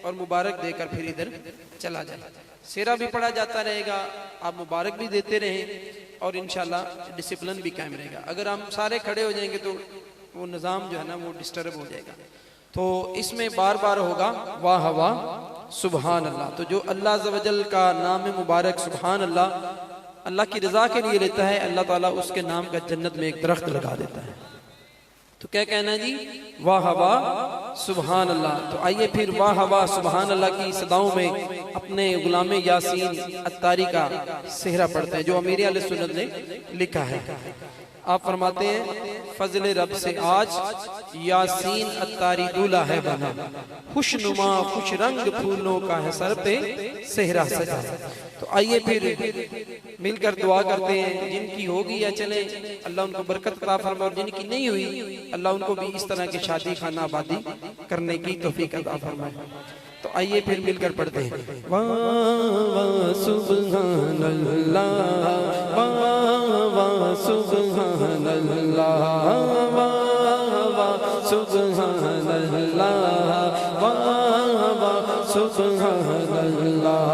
اور مبارک دے کر پھر ادھر چلا جائے. سیرہ بھی پڑھا جاتا رہے گا, آپ مبارک بھی دیتے رہیں, اور انشاءاللہ ڈسپلن بھی قائم رہے گا. اگر ہم سارے کھڑے ہو جائیں گے تو وہ نظام جو ہے نا وہ ڈسٹرب ہو جائے گا. تو اس میں بار بار ہوگا واہ واہ سبحان اللہ. تو جو اللہ عز و جل کا نام مبارک سبحان اللہ اللہ کی رضا کے لیے لیتا ہے, اللہ تعالیٰ اس کے نام کا جنت میں ایک درخت لگا دیتا ہے. تو کیا کہنا ہے جی؟ واہ واہ سبحان اللہ. تو آئیے پھر واہ واہ سبحان اللہ کی صداؤں میں اپنے غلام یاسین اتاری کا سہرہ پڑھتے ہیں جو امیر اہل سنت نے لکھا ہے. آپ فرماتے ہیں فضل رب سے آج یاسین اتاری دولہ ہے بنا, خوش نما خوش رنگ پھولوں کا ہے سر پہ سہرہ سجا. تو آئیے پھر مل کر دعا کرتے ہیں, جن کی ہوگی یا چلے اللہ ان کو برکت عطا فرمائے, اور جن کی نہیں ہوئی اللہ ان کو بھی اس طرح کی شادی خانہ آبادی کرنے کی توفیق عطا فرمائے. تو آئیے پھر مل کر پڑھتے ہیں واہ واہ سبحان اللہ, واہ واہ سبحان اللہ, واہ واہ سبحان اللہ, واہ واہ سبحان اللہ,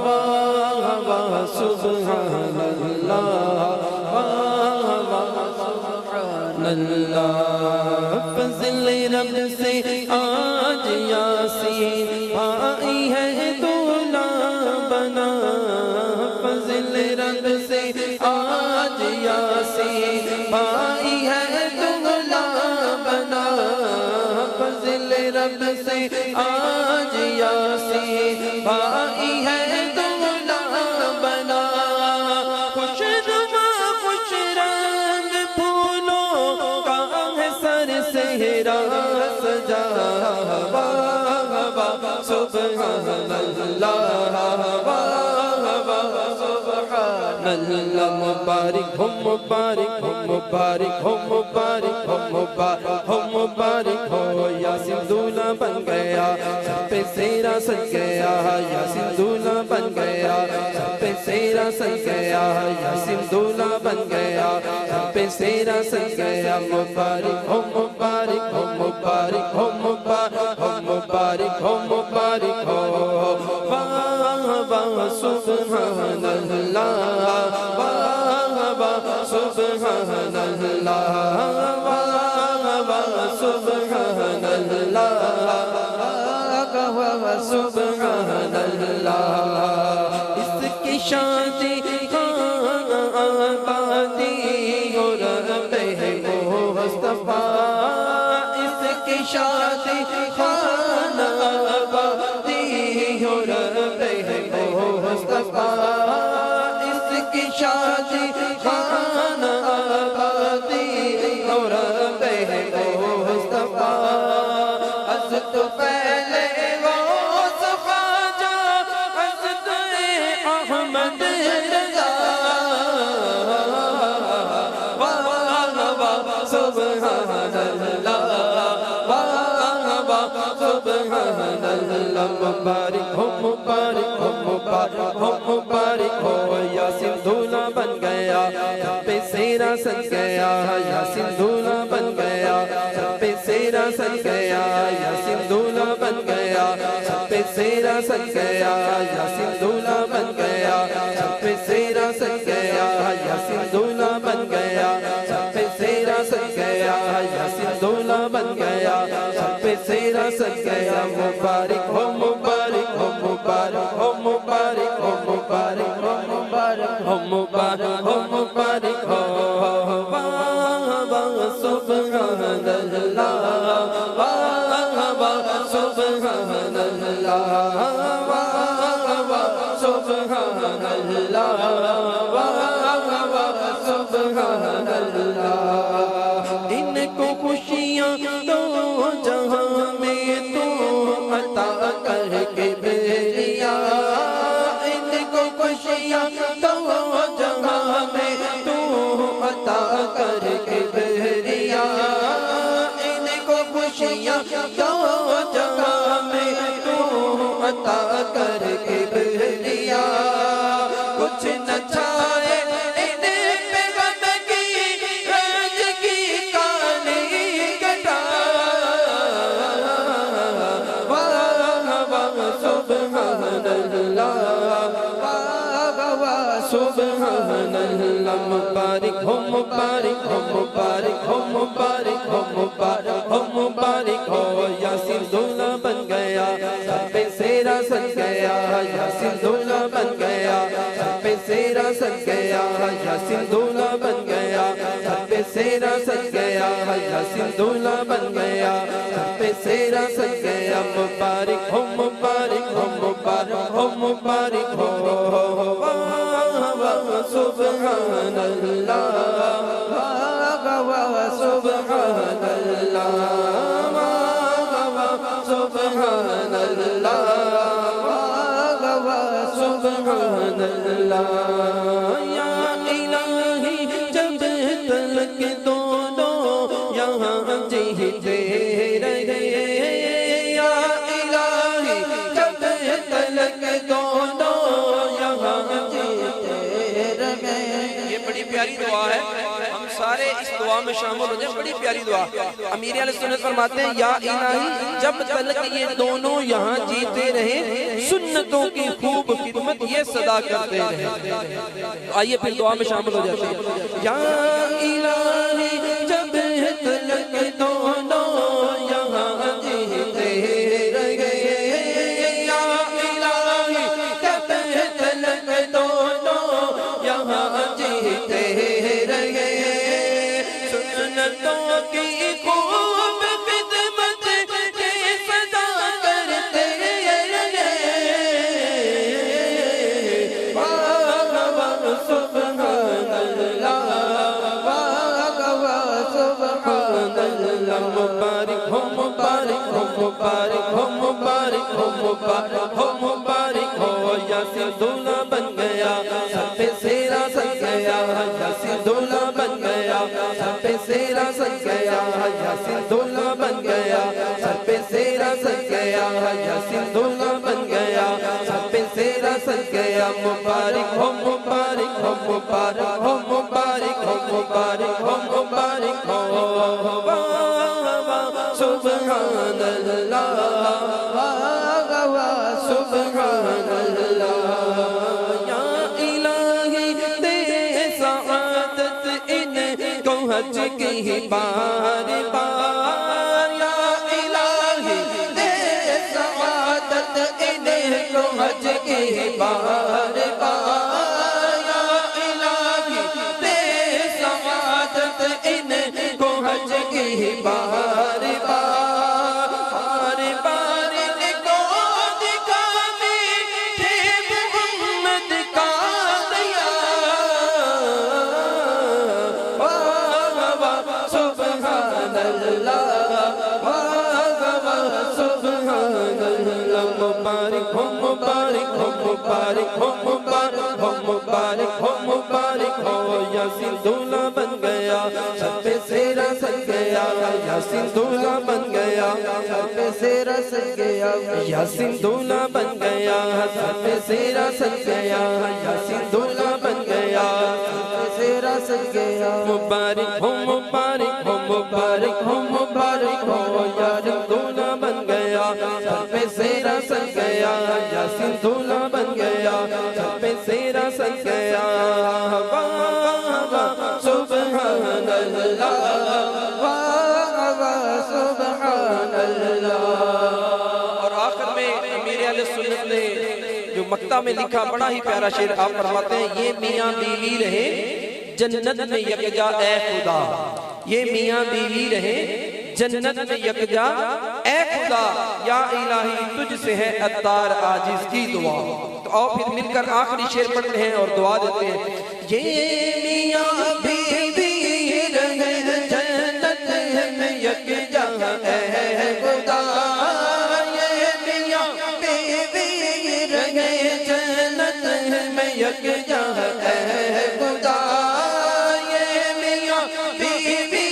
واہ واہ سبحان اللہ, واہ واہ سبحان اللہ. فضل رب سے آج یاسین آئی ہے دولہ بنا, فضل رب سے آج یاسین آئی ہے دولہ بنا, فضل رب سے آج یاسین آئی ہے دولہ بنا. خوش نما خوش رنگ پھولوں کا ہے سر سہرا سجا, سبحان اللہ, سبحان اللہ. مبارک ہو مبارک ہو مبارک ہو مبارک ہو مبارک ہو مبارک ہو, یاسین دولہ بن گیا سر پہ سہرہ سج گیا, یاسین دولہ بن گیا سر پہ سہرہ سج گیا, یاسین دولہ بن گیا سر پہ سہرہ سج گیا. مبارک ہو مبارک ہو مبارک ہو مبارک ہو مبارک ہو مبارک ہو, واہ واہ سبحان اللہ, واہ واہ سبحان اللہ, واہ واہ سبحان اللہ, واہ واہ سبحان اللہ. اس کی شادی خانہ آبادی اور رہے مصطفیٰ, اس کی شادی خانہ آبادی اور رہے مصطفیٰ, اس کی شادی خانہ آبادی اور رہے مصطفیٰ. از تو پہلے غوث خواجہ حضرت احمد رضا, واہ واہ سبحان اللہ, واہ واہ سبحان اللہ. مبارک ہو مبارک ہو مبارک ہو مبارک ہو, یاسین دولہ بن گیا سر پہ سہرہ سج گیا, یاسین دولہ بن گیا سر پہ سہرہ سج گیا, یاسین دولہ بن گیا سر پہ سہرہ سج گیا, یاسین دولہ بن گیا سر پہ سہرہ سج گیا, یاسین دولہ بن گیا سر پہ سہرہ سج گیا, یاسین دولہ بن گیا سر پہ سہرہ سج گیا. مبارک ہو مبارک ہو مبارک ہو مبارک ہو مبارک ہو مبارک ہو مبارک ہو مبارک ہو, واہ واہ سبحان اللہ, واہ واہ سبحان اللہ, واہ واہ سبحان اللہ, واہ واہ سبحان اللہ. ان کو خوشیاں دو جہاں میں تو عطا کر کے بھیجا, ان کو خوشیاں دو جہاں میں تو عطا کر کے بھیجا, ان کو خوشیاں دو جہاں میں تو عطا کر کے بھیجا. کچھ نہ چھائے ان پہ غم کی رنج کی کالی گٹا, واہ سبحان اللہ مبارک ہو مبارک ہو مبارک ہو مبارک ہو مبارک ہو مبارک ہو یاسین دولہ بن گیا سر پہ سیرا سج گیا یاسین دولہ بن گیا سر پہ سیرا سج گیا یاسین دولہ بن گیا سر پہ سیرا سج گیا یاسین دولہ بن گیا سر پہ سیرا سج گیا مبارک ہو مبارک ہو مبارک ہو مبارک ہو سبحان اللہ سبحان اللہ سبحان اللہ سبحان اللہ یا الہی جب تلک دونوں یہاں جیتے رہے یا الہی جب تلک دونوں یہاں جیتے رہے. یہ بڑی پیاری دعا ہے, ہم سارے اس دعا میں شامل ہو جائیں. بڑی پیاری دعا. امیر اہل سنت فرماتے ہیں یا الہی جب تلک یہ دونوں یہاں جیتے رہے سنتوں کی خوب خدمت یہ صدا کرتے رہے. آئیے پھر دعا میں شامل ہو جاتے ہیں. یا الہی جب تلک دونوں یہاں جیتے رہے یا الہی جب تلک دونوں یہاں جیتے رہے سنتوں کی خوب خدمت یہ صدا کرتے رہے. سبحان اللہ سبحان اللہ مبارک ہو مبارک ہو مبارک ہو مبارک ہو مبارک ہو مبارک ہو یاسین دولہ بن گیا سر پہ سیرا سج گیا یاسین دولہ بن گیا سر پہ سیرا سج گیا یاسین دولہ بن گیا سر پہ سیرا سج گیا یاسین دولہ بن گیا سر پہ سیرا سج گیا مبارک ہو مبارک ہو مبارک ہو مبارک ہو مبارک ہو مبارک ہو سبحان اللہ سبحان اللہ یا الہی دے سعادت ان کو حج کی بار بار یا الہی دے سعادت ان کو حج کی بار بار یا الہی دے سعادت ان کو حج کی بار بار بار کو دکھا میٹھے محمد کا دیا. سبحان اللہ سبحان اللہ مبارک ہو مبارک ہو مبارک ہو مبارک ہو مبارک ہو مبارک ہو یاسین دولہ بن گیا سر پہ سیرا سج گیا یاسین دولہ بن گیا سر پہ سیرا سج گیا یاسین دولہ بن گیا سر پہ سیرا سج گیا یاسین دولہ بن گیا سر پہ سیرا سج گیا مبارک ہو مبارک ہو مبارک ہو مبارک ہو یاسین دولہ بن گیا سر پہ سیرا سج گیا یاسین دولہ بن گیا سر پہ سیرا سج گیا. سبحان اللہ سبحان اللہ. اور آخر میں امیر اہل سنت نے جو مکتہ میں لکھا بڑا ہی پیارا شعر آپ فرماتے ہیں یہ میاں بیوی رہے جنت میں یکجا اے خدا. یہ میاں بیوی رہے جنت میں یکجا اے خدا یا الہی تجھ سے ہے اتار عاجز کی دعا. تو آؤ پھر مل کر آخری شعر پڑھتے ہیں اور دعا دیتے ہیں. یہ میاں بیوی رہے جنت میں یکجا اے خدا یہ میاں بیوی رہے جنت میں یکجا اے خدا یہ میاں بیوی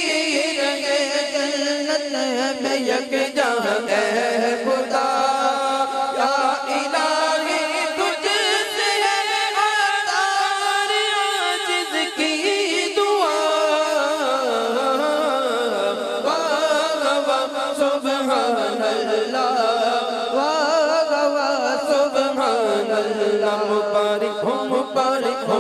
رہے جنت میں یکجا اے خدا یا الہی تجھ سے ہے اتار عاجز کی دعا. سبحان اللہ سبحان اللہ مبارک ہو مبارک ہو